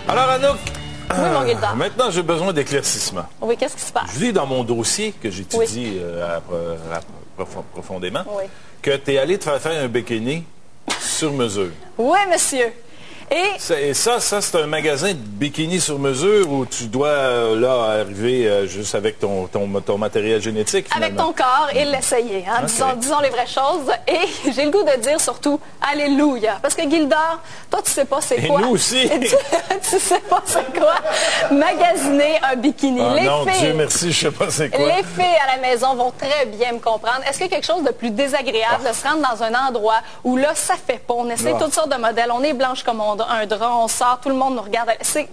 Alors, Anouk, mon Gildor. maintenant, j'ai besoin d'éclaircissement. Oui, qu'est-ce qui se passe? Je lis dans mon dossier que j'étudie profondément que tu es allé te faire un bikini sur mesure. Oui, monsieur. Et ça, c'est un magasin de bikini sur mesure où tu dois là arriver juste avec ton matériel génétique, finalement. Avec ton corps et l'essayer. Hein? Okay. Disons les vraies choses. Et j'ai le goût de dire surtout Alléluia. Parce que Gildor, toi, tu sais pas c'est quoi. Et nous aussi. tu sais pas c'est quoi magasiner un bikini. Ah, les non, filles, Dieu merci, je sais pas c'est quoi. Les filles à la maison vont très bien me comprendre. Est-ce qu'il y a quelque chose de plus désagréable de se rendre dans un endroit où là, ça fait pas. On essaie toutes sortes de modèles. On est blanche comme un drap, on sort, tout le monde nous regarde. C'est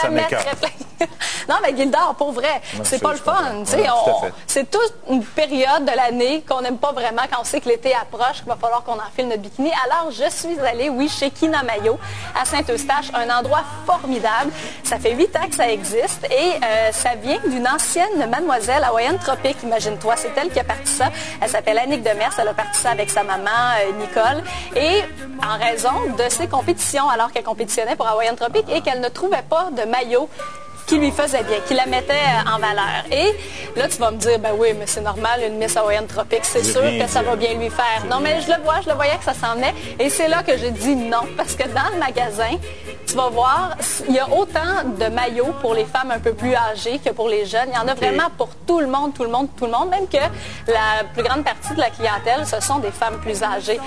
jamais très plein. Non, mais Gildor, pour vrai, c'est pas le fun. C'est toute une période de l'année qu'on n'aime pas vraiment quand on sait que l'été approche, qu'il va falloir qu'on enfile notre bikini. Alors, je suis allée, chez Kina Mayo, à Saint-Eustache, un endroit formidable. Ça fait 8 ans que ça existe et ça vient d'une ancienne mademoiselle hawaïenne tropique, imagine-toi. C'est elle qui a parti ça. Elle s'appelle Annick Demers. Elle a parti ça avec sa maman, Nicole. Et en raison de ses compétitions, alors qu'elle compétitionnait pour Hawaïenne Tropique et qu'elle ne trouvait pas de maillot qui lui faisait bien, qui la mettait en valeur. Et là, tu vas me dire, ben oui, mais c'est normal, une Miss Hawaïenne Tropique, c'est sûr que ça va bien lui faire. Non, mais je le voyais que ça s'en venait. Et c'est là que j'ai dit non, parce que dans le magasin, tu vas voir, il y a autant de maillots pour les femmes un peu plus âgées que pour les jeunes. Il y en a vraiment pour tout le monde, même que la plus grande partie de la clientèle, ce sont des femmes plus âgées.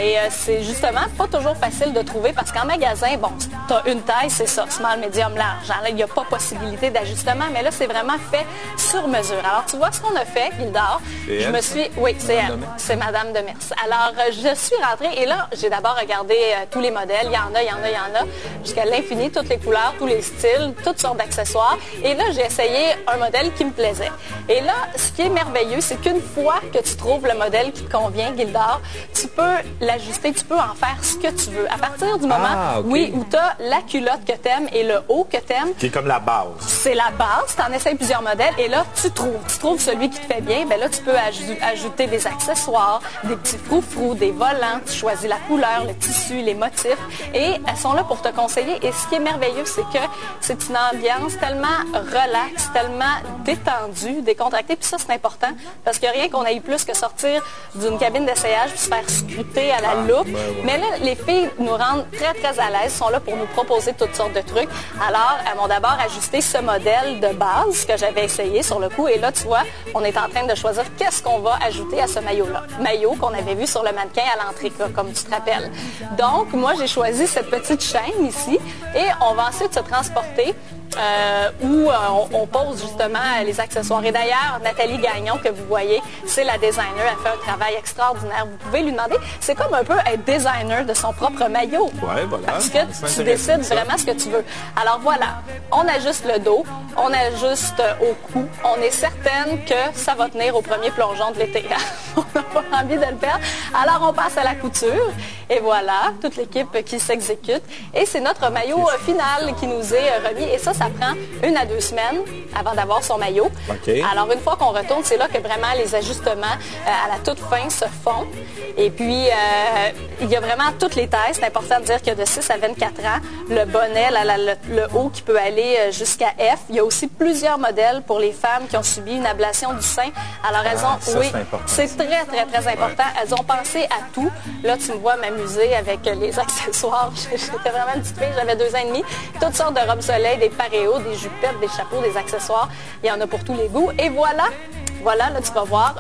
Et c'est justement pas toujours facile de trouver, parce qu'en magasin, bon, tu as une taille, c'est ça, small, medium, large. Il n'y a pas possibilité d'ajustement, mais là, c'est vraiment fait sur mesure. Alors, tu vois ce qu'on a fait, Gildor? Je me suis... Oui, c'est elle. C'est Madame Demers. Alors, je suis rentrée et là, j'ai d'abord regardé tous les modèles. Il y en a, jusqu'à l'infini, toutes les couleurs, tous les styles, toutes sortes d'accessoires. Et là, j'ai essayé un modèle qui me plaisait. Et là, ce qui est merveilleux, c'est qu'une fois que tu trouves le modèle qui te convient, Gildor, tu peux l'ajuster, tu peux en faire ce que tu veux. À partir du moment, où tu as la culotte que tu aimes et le haut que tu aimes. Qui est comme la base. C'est la base. Tu en essaies plusieurs modèles et là, tu trouves celui qui te fait bien. Bien là, tu peux ajouter des accessoires, des petits froufrous, des volants. Tu choisis la couleur, le tissu, les motifs et elles sont là pour te conseiller. Et ce qui est merveilleux, c'est que c'est une ambiance tellement relaxe, tellement détendue, décontractée. Puis ça, c'est important parce qu'il n'y a rien qu'on aille plus que sortir d'une cabine d'essayage puis se faire scruter à la loupe. Mais là, les filles nous rendent très, très à l'aise, sont là pour nous proposer toutes sortes de trucs. Alors, elles m'ont d'abord ajusté ce modèle de base que j'avais essayé sur le coup. Et là, tu vois, on est en train de choisir qu'est-ce qu'on va ajouter à ce maillot-là. Maillot qu'on avait vu sur le mannequin à l'entrée, comme tu te rappelles. Donc, moi, j'ai choisi cette petite chaîne ici et on va ensuite se transporter où on pose justement les accessoires. Et d'ailleurs, Nathalie Gagnon, que vous voyez, c'est la designer. Elle fait un travail extraordinaire. Vous pouvez lui demander, c'est comme un peu être designer de son propre maillot. Ouais, voilà. Parce que tu décides vraiment ce que tu veux. Alors voilà, on ajuste le dos, on ajuste au cou. On est certaine que ça va tenir au premier plongeon de l'été. On n'a pas envie de le perdre. Alors on passe à la couture. Et voilà, toute l'équipe qui s'exécute. Et c'est notre maillot final qui nous est remis. Et ça prend 1 à 2 semaines avant d'avoir son maillot. Alors, une fois qu'on retourne, c'est là que vraiment les ajustements à la toute fin se font. Et puis, il y a vraiment toutes les tailles. C'est important de dire qu'il y a de 6 à 24 ans. Le bonnet, le haut qui peut aller jusqu'à F. Il y a aussi plusieurs modèles pour les femmes qui ont subi une ablation du sein. Alors, elles ont... c'est très, très, très important. Elles ont pensé à tout. Là, tu me vois m'amuser avec les accessoires. J'étais vraiment une petite fille, j'avais 2 ans et demi. Toutes sortes de robes soleil, des paréos, des jupettes, des chapeaux, des accessoires. Il y en a pour tous les goûts. Et voilà, là, tu vas voir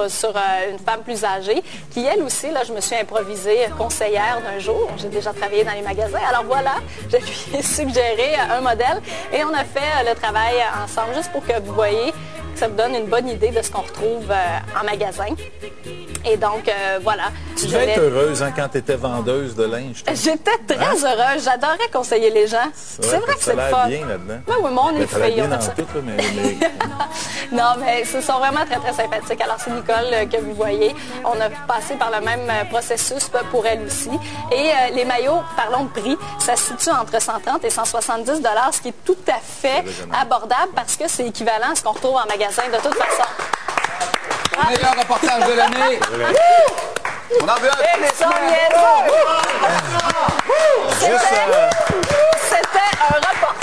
sur une femme plus âgée qui, elle aussi, là, je me suis improvisée conseillère d'un jour. J'ai déjà travaillé dans les magasins. Alors voilà, je lui ai suggéré un modèle et on a fait le travail ensemble juste pour que vous voyez que ça vous donne une bonne idée de ce qu'on retrouve en magasin. Et donc, voilà. Tu devais être heureuse quand tu étais vendeuse de linge. J'étais très heureuse. J'adorais conseiller les gens. C'est vrai que c'est le fun. Bien là-dedans. Oui, mais on est filles. Bien dans tout, mais... Non, mais ce sont vraiment très, très sympathiques. Alors, c'est Nicole que vous voyez. On a passé par le même processus pour elle aussi. Et les maillots, parlons de prix, ça se situe entre 130 et 170 $, ce qui est tout à fait abordable parce que c'est équivalent à ce qu'on retrouve en magasin de toute façon. Le meilleur reportage de l'année. On en veut C'était un reportage.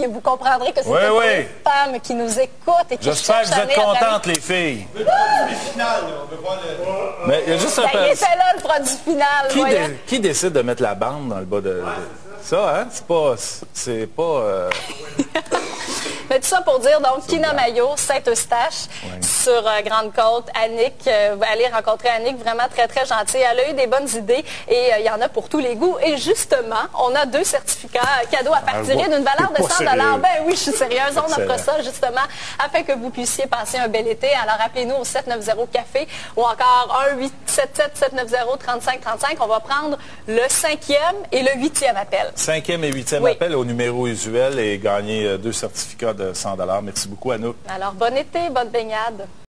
filles, vous comprendrez que c'est Oui, pour oui. les femmes qui nous écoutent et qui J'espère que cherchent vous êtes année après année. contentes, les filles. Mais il y a juste un Ben, il était là, le produit final. voyons. Qui décide de mettre la bande dans le bas de... Ça, hein? C'est pas... Mais tout ça pour dire, donc, Kinamayo, Saint-Eustache, sur Grande-Côte. Annick, vous allez rencontrer Annick, vraiment très, très gentille. Elle a eu des bonnes idées et il y en a pour tous les goûts. Et justement, on a 2 certificats cadeaux à partir d'une valeur de 100 $. Ben oui, je suis sérieuse, on offre ça justement afin que vous puissiez passer un bel été. Alors, appelez-nous au 790-CAFÉ ou encore 1-877-790-3535. On va prendre le 5e et le 8e appel. 5e et 8e appel au numéro usuel et gagner 2 certificats de 100 $. Merci beaucoup, Anouk. Alors, bon été, bonne baignade.